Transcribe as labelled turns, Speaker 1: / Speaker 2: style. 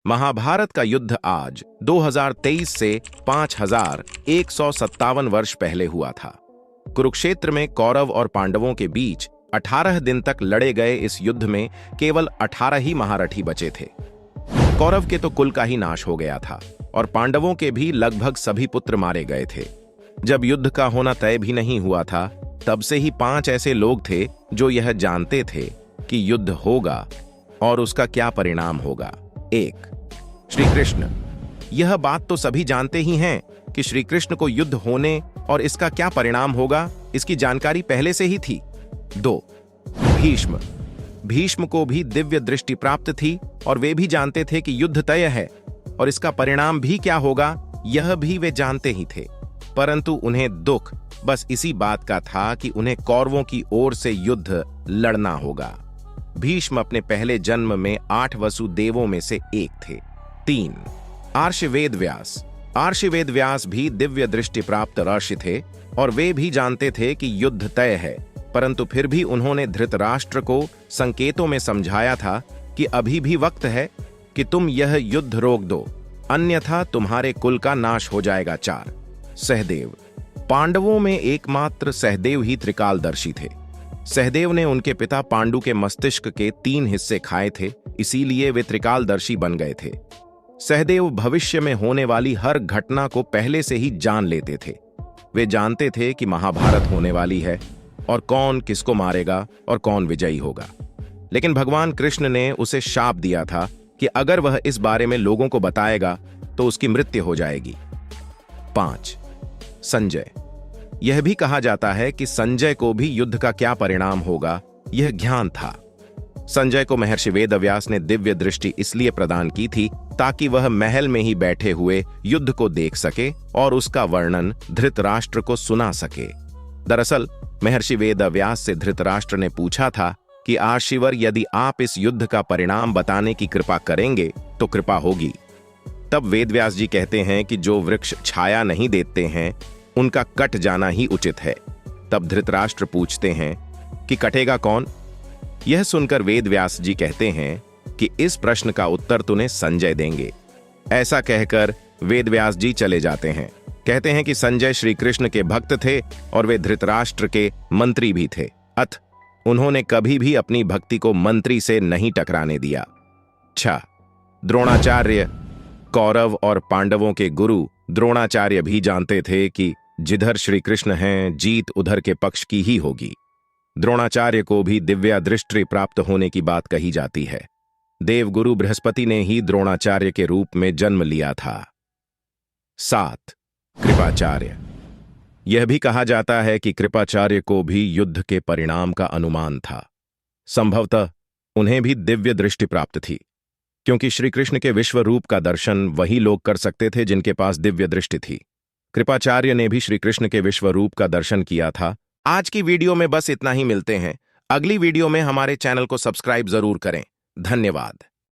Speaker 1: महाभारत का युद्ध आज 2023 से 5157 वर्ष पहले हुआ था। कुरुक्षेत्र में कौरव और पांडवों के बीच 18 दिन तक लड़े गए इस युद्ध में केवल 18 ही महारथी बचे थे। कौरव के तो कुल का ही नाश हो गया था और पांडवों के भी लगभग सभी पुत्र मारे गए थे। जब युद्ध का होना तय भी नहीं हुआ था, तब से ही 5 ऐसे लोग थे जो यह जानते थे कि युद्ध होगा और उसका क्या परिणाम होगा। 1. श्री कृष्ण। यह बात तो सभी जानते ही हैं कि श्री कृष्ण को युद्ध होने और इसका क्या परिणाम होगा, इसकी जानकारी पहले से ही थी। 2. भीष्म। भीष्म को भी दिव्य दृष्टि प्राप्त थी और वे भी जानते थे कि युद्ध तय है और इसका परिणाम भी क्या होगा, यह भी वे जानते ही थे। परंतु उन्हें दुख बस इसी बात का था कि उन्हें कौरवों की ओर से युद्ध लड़ना होगा। भीष्म अपने पहले जन्म में 8 वसुदेवों में से एक थे। 3. आर्षवेद व्यास। आर्षवेद व्यास भी दिव्य दृष्टि प्राप्त ऋषि थे और वे भी जानते थे कि युद्ध तय है, परंतु फिर भी उन्होंने धृतराष्ट्र को संकेतों में समझाया था कि अभी भी वक्त है कि तुम यह युद्ध रोक दो, अन्यथा तुम्हारे कुल का नाश हो जाएगा। 4. सहदेव। पांडवों में एकमात्र सहदेव ही त्रिकालदर्शी थे। सहदेव ने उनके पिता पांडु के मस्तिष्क के 3 हिस्से खाए थे, इसीलिए वे त्रिकालदर्शी बन गए थे। सहदेव भविष्य में होने वाली हर घटना को पहले से ही जान लेते थे। वे जानते थे कि महाभारत होने वाली है और कौन किसको मारेगा और कौन विजयी होगा। लेकिन भगवान कृष्ण ने उसे शाप दिया था कि अगर वह इस बारे में लोगों को बताएगा तो उसकी मृत्यु हो जाएगी। 5. संजय। यह भी कहा जाता है कि संजय को भी युद्ध का क्या परिणाम होगा यह ज्ञान था। संजय को महर्षि वेदव्यास ने दिव्य दृष्टि इसलिए प्रदान की थी ताकि वह महल में ही बैठे हुए युद्ध को देख सके और उसका वर्णन धृतराष्ट्र को सुना सके। दरअसल महर्षि वेदव्यास से धृतराष्ट्र ने पूछा था कि आर्षिवर, यदि आप इस युद्ध का परिणाम बताने की कृपा करेंगे तो कृपा होगी। तब वेदव्यास जी कहते हैं कि जो वृक्ष छाया नहीं देते हैं उनका कट जाना ही उचित है। तब धृतराष्ट्र पूछते हैं कि कटेगा कौन। यह सुनकर वेदव्यास जी कहते हैं कि इस प्रश्न का उत्तर तुम्हें संजय देंगे। ऐसा कहकर वेदव्यास जी चले जाते हैं। कहते हैं कि संजय श्री कृष्ण के भक्त थे और वे धृतराष्ट्र के मंत्री भी थे, अतः उन्होंने कभी भी अपनी भक्ति को मंत्री से नहीं टकराने दिया। 6. द्रोणाचार्य। कौरव और पांडवों के गुरु द्रोणाचार्य भी जानते थे कि जिधर श्री कृष्ण हैं, जीत उधर के पक्ष की ही होगी। द्रोणाचार्य को भी दिव्या दृष्टि प्राप्त होने की बात कही जाती है। देवगुरु बृहस्पति ने ही द्रोणाचार्य के रूप में जन्म लिया था। 7. कृपाचार्य। यह भी कहा जाता है कि कृपाचार्य को भी युद्ध के परिणाम का अनुमान था। संभवतः उन्हें भी दिव्य दृष्टि प्राप्त थी, क्योंकि श्री कृष्ण के विश्व रूप का दर्शन वही लोग कर सकते थे जिनके पास दिव्य दृष्टि थी। कृपाचार्य ने भी श्री कृष्ण के विश्व रूप का दर्शन किया था। आज की वीडियो में बस इतना ही। मिलते हैं अगली वीडियो में। हमारे चैनल को सब्सक्राइब जरूर करें। धन्यवाद।